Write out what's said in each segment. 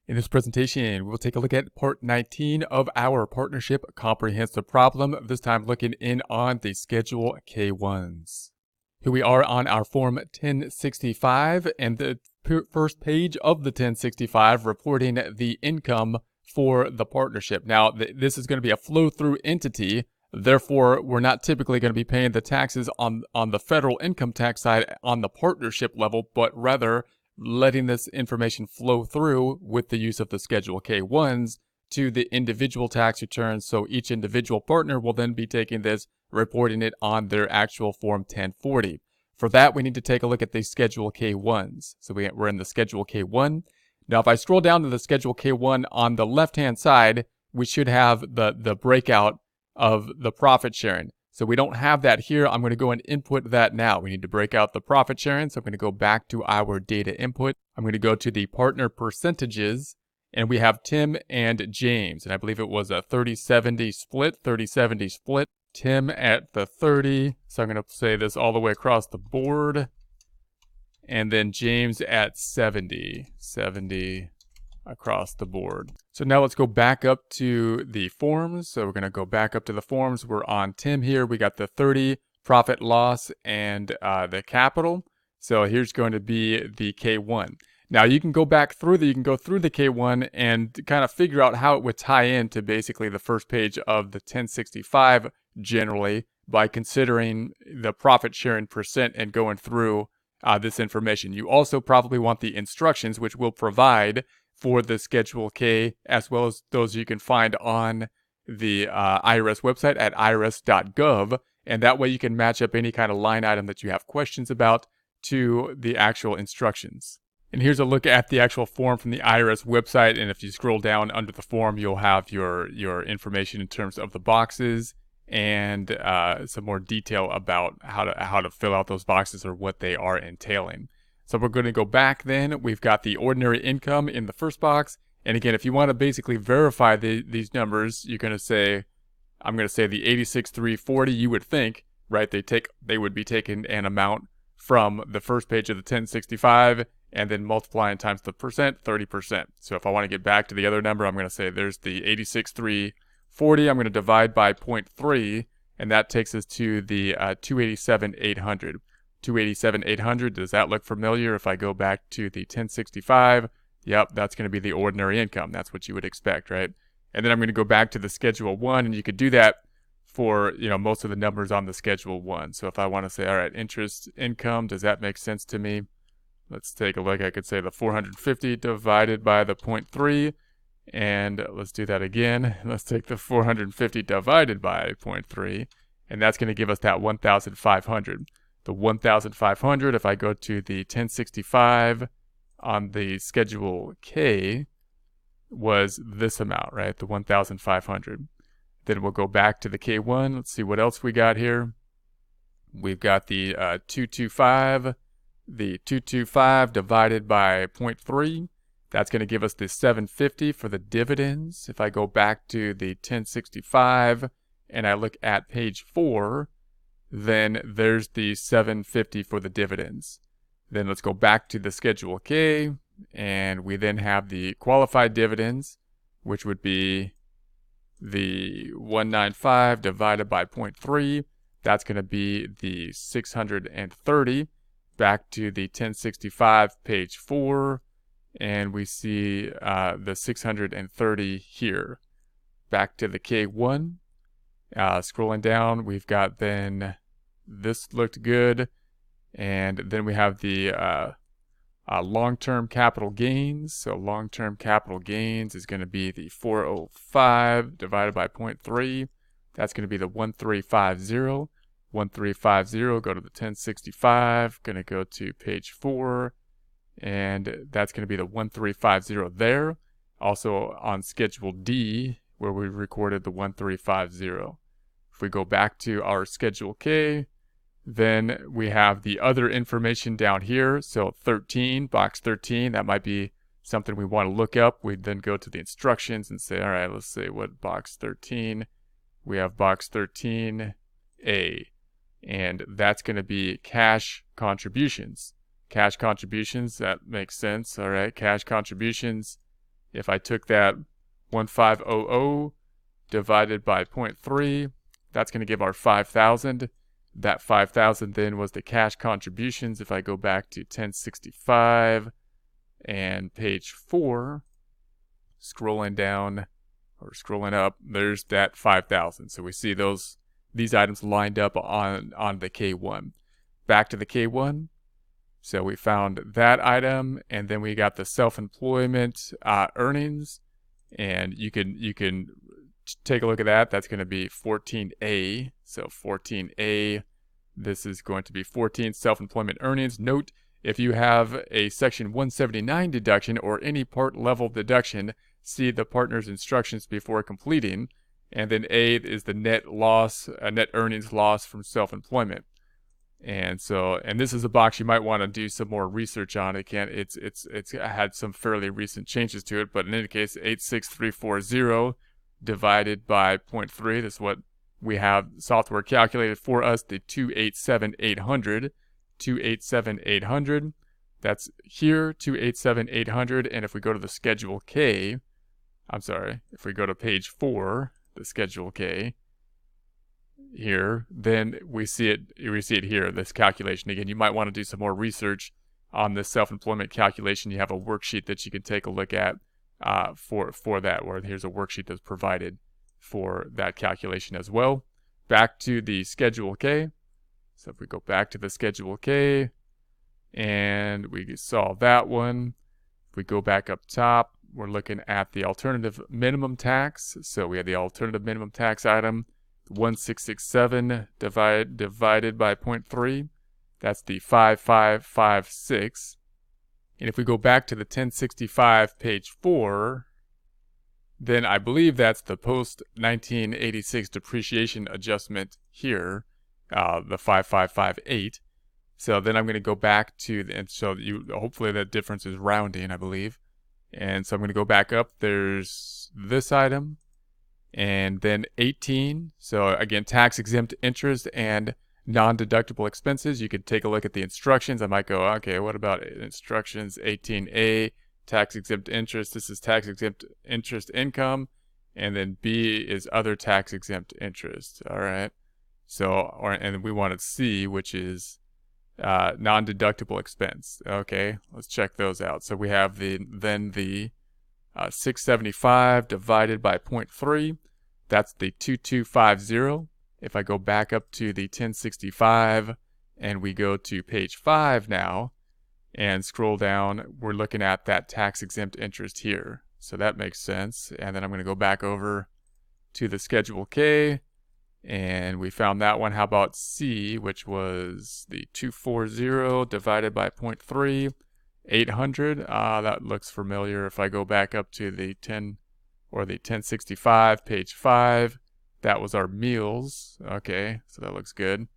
In this presentation, we'll take a look at part 19 of our partnership comprehensive problem, this time looking in on the Schedule K-1s. Here we are on our Form 1065, and the first page of the 1065 reporting the income for the partnership. Now, this is going to be a flow-through entity, therefore, we're not typically going to be paying the taxes on the federal income tax side on the partnership level, but rather letting this information flow through with the use of the Schedule K-1s to the individual tax returns. So each individual partner will then be taking this, reporting it on their actual Form 1040. For that, we need to take a look at the Schedule K-1s. So we're in the Schedule K-1. Now, if I scroll down to the Schedule K-1 on the left-hand side, we should have the breakout of the profit sharing. So we don't have that here. I'm going to go and input that now. We need to break out the profit sharing. So I'm going to go back to our data input. I'm going to go to the partner percentages, and we have Tim and James. And I believe it was a 30-70 split. Tim at the 30. So I'm going to say this all the way across the board. And then James at 70 across the board. So now let's go back up to the forms. So we're going to go back up to the forms. We're on Tim here. We got the 30 profit loss and the capital. So here's going to be the K1. Now you can go back through you can go through the K1 and kind of figure out how it would tie into basically the first page of the 1065 generally by considering the profit sharing percent and going through this information. You also probably want the instructions, which we'll provide for the Schedule K, as well as those you can find on the IRS website at irs.gov. And that way you can match up any kind of line item that you have questions about to the actual instructions. And here's a look at the actual form from the IRS website. And if you scroll down under the form, you'll have your information in terms of the boxes and some more detail about how to fill out those boxes or what they are entailing. So we're going to go back then. We've got the ordinary income in the first box. And again, if you want to basically verify these numbers, you're going to say, I'm going to say the 86,340, you would think, right? They would be taking an amount from the first page of the 1065 and then multiplying times the percent, 30%. So if I want to get back to the other number, I'm going to say there's the 86,340. I'm going to divide by 0.3, and that takes us to the 287,800. 287,800, does that look familiar? If I go back to the 1065, yep, that's going to be the ordinary income. That's what you would expect, right? And then I'm going to go back to the Schedule 1, and you could do that for, most of the numbers on the Schedule 1. So if I want to say, all right, interest income, does that make sense to me? Let's take a look. I could say the 450 divided by the 0.3, and let's do that again. Let's take the 450 divided by 0.3, and that's going to give us that 1,500. The 1,500, if I go to the 1065 on the Schedule K, was this amount, right? The 1,500. Then we'll go back to the K1. Let's see what else we got here. We've got the 225. The 225 divided by 0.3. That's going to give us the 750 for the dividends. If I go back to the 1065 and I look at page 4, then there's the 750 for the dividends. Then let's go back to the Schedule K, and we then have the qualified dividends, which would be the 195 divided by 0.3. That's going to be the 630. Back to the 1065, page 4, and we see the 630 here. Back to the K1. Scrolling down, we've got then this looked good, and then we have the long-term capital gains. So long-term capital gains is going to be the 405 divided by 0.3. That's going to be the 1350. 1350, go to the 1065, going to go to page 4, and that's going to be the 1350 there. Also on Schedule D, where we recorded the 1350. If we go back to our Schedule K, then we have the other information down here. So 13, box 13, that might be something we want to look up. We then go to the instructions and say, all right, let's say what box 13. We have box 13A, and that's going to be cash contributions. Cash contributions, that makes sense. All right, cash contributions if I took that 1500 divided by 0.3, that's going to give our 5,000. That 5,000 then was the cash contributions. If I go back to 1065 and page 4, scrolling down or scrolling up, there's that 5,000. So we see these items lined up on the K-1. Back to the K-1. So we found that item, and then we got the self-employment earnings, and you can take a look at that. That's going to be 14A. So 14A, this is going to be 14 self-employment earnings. Note, if you have a Section 179 deduction or any part level deduction, see the partner's instructions before completing. And then A is the net loss, net earnings loss from self-employment. And this is a box you might want to do some more research on. Again, it's had some fairly recent changes to it, but in any case, 86340 divided by 0.3. This is what we have software calculated for us. The 287,800, 287,800. That's here, 287,800. And if we go to the Schedule K, if we go to page 4, the Schedule K, here, then we see it here, this calculation. Again, you might want to do some more research on this self-employment calculation. You have a worksheet that you can take a look at for that, where here's a worksheet that's provided for that calculation as well. Back to the Schedule K. So if we go back to the Schedule K, and we saw that one. If we go back up top, we're looking at the alternative minimum tax. So we have the alternative minimum tax item, 1667 divided by 0.3. That's the 5556. And if we go back to the 1065 page 4, then I believe that's the post 1986 depreciation adjustment here, the 5558. So then I'm going to go back to and so hopefully that difference is rounding, I believe. And so I'm going to go back up. There's this item. And then 18, so again, tax-exempt interest and non-deductible expenses. You could take a look at the instructions. I might go, okay, what about instructions? 18A, tax-exempt interest. This is tax-exempt interest income. And then B is other tax-exempt interest. All right. So, and we wanted C, which is non-deductible expense. Okay, let's check those out. So we have the 675 divided by 0.3. That's the 2250. If I go back up to the 1065 and we go to page 5 now and scroll down, we're looking at that tax-exempt interest here. So that makes sense. And then I'm going to go back over to the Schedule K, and we found that one. How about C, which was the 240 divided by 0.3? 800. That looks familiar. If I go back up to the 1065 page 5, that was our meals. Okay, so that looks good.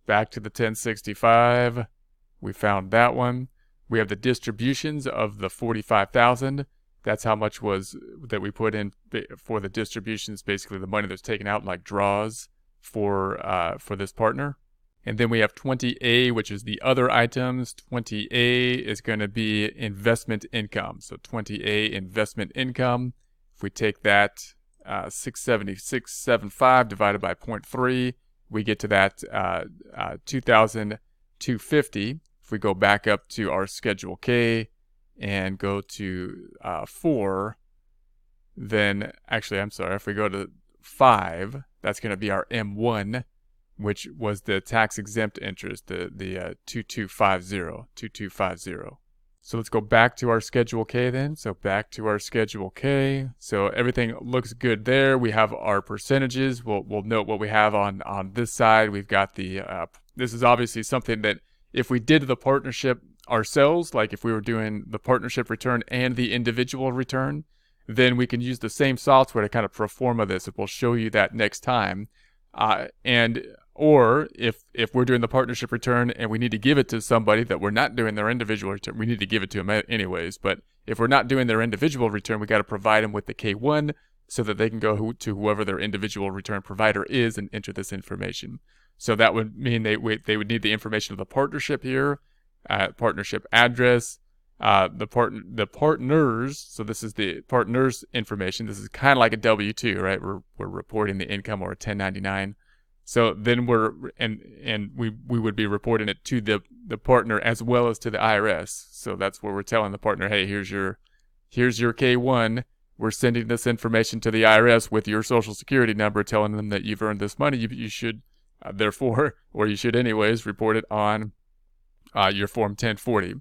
Back to the 1065, we found that one. We have the distributions of the 45,000. That's how much was that we put in for the distributions, basically the money that's taken out like draws for this partner. And then we have 20A, which is the other items. 20A is going to be investment income. So 20A, investment income. If we take that 676.75 divided by 0.3, we get to that 2,250. If we go back up to our Schedule K and go to 4, then actually, I'm sorry, if we go to 5, that's going to be our M1, which was the tax-exempt interest, the 2250. So let's go back to our Schedule K then. So back to our Schedule K. So everything looks good there. We have our percentages. We'll note what we have on this side. We've got the, this is obviously something that if we did the partnership ourselves, like if we were doing the partnership return and the individual return, then we can use the same software to kind of pro forma this. We'll show you that next time. Or if we're doing the partnership return and we need to give it to somebody that we're not doing their individual return, we need to give it to them anyways. But if we're not doing their individual return, we got to provide them with the K-1 so that they can go to whoever their individual return provider is and enter this information. So that would mean they would need the information of the partnership here, partnership address, the partners. So this is the partners information. This is kind of like a W-2, right? We're reporting the income, or a 1099. So then we would be reporting it to the partner as well as to the IRS. So that's where we're telling the partner, hey, here's your K-1. We're sending this information to the IRS with your social security number, telling them that you've earned this money. You should, therefore, or you should anyways, report it on your Form 1040.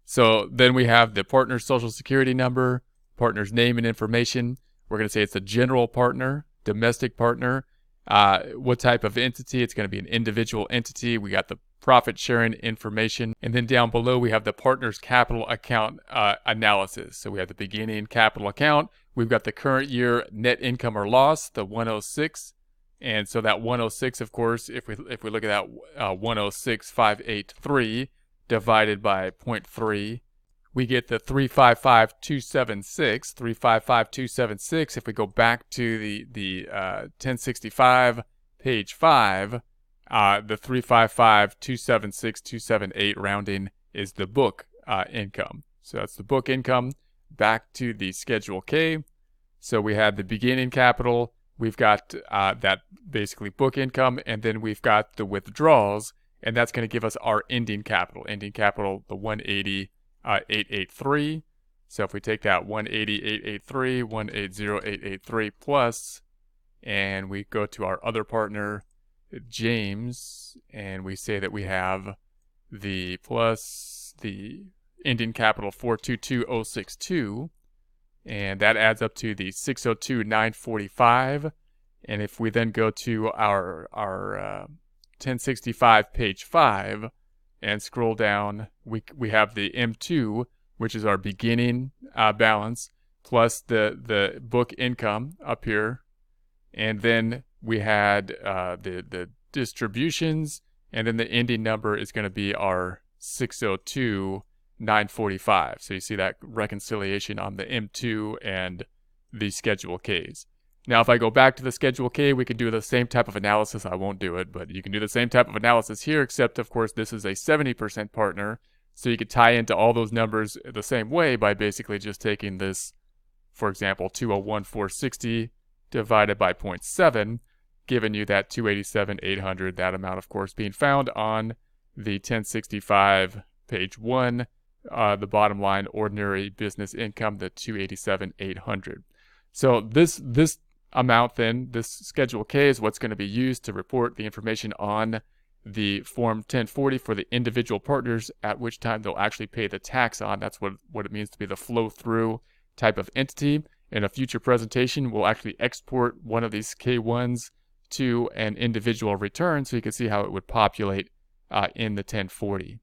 So then we have the partner's social security number, partner's name and information. We're going to say it's a general partner, domestic partner. What type of entity? It's going to be an individual entity. We got the profit sharing information. And then down below, we have the partner's capital account analysis. So we have the beginning capital account. We've got the current year net income or loss, the 106. And so that 106, of course, if we look at that 106,583 divided by 0.3, we get the 355,276. 355,276. If we go back to the 1065 page 5, the 355,276,278 rounding is the book income. So that's the book income. Back to the Schedule K. So we had the beginning capital. We've got that basically book income, and then we've got the withdrawals, and that's going to give us our ending capital. Ending capital, the 180,883. So if we take that 180,883, 180,883 plus, and we go to our other partner, James, and we say that we have the plus the ending capital 422,062, and that adds up to the 602,945. And if we then go to our 1065 page 5 and scroll down, we have the M2, which is our beginning balance, plus the book income up here. And then we had the distributions, and then the ending number is going to be our 602,945. So you see that reconciliation on the M2 and the Schedule Ks. Now, if I go back to the Schedule K, we can do the same type of analysis. I won't do it, but you can do the same type of analysis here, except, of course, this is a 70% partner. So you could tie into all those numbers the same way by basically just taking this, for example, 201,460 divided by 0.7, giving you that 287,800, that amount, of course, being found on the 1065 page 1, the bottom line ordinary business income, the 287,800. So this amount then, this Schedule K, is what's going to be used to report the information on the Form 1040 for the individual partners, at which time they'll actually pay the tax on. That's what it means to be the flow-through type of entity. In a future presentation, we'll actually export one of these K1s to an individual return so you can see how it would populate in the 1040.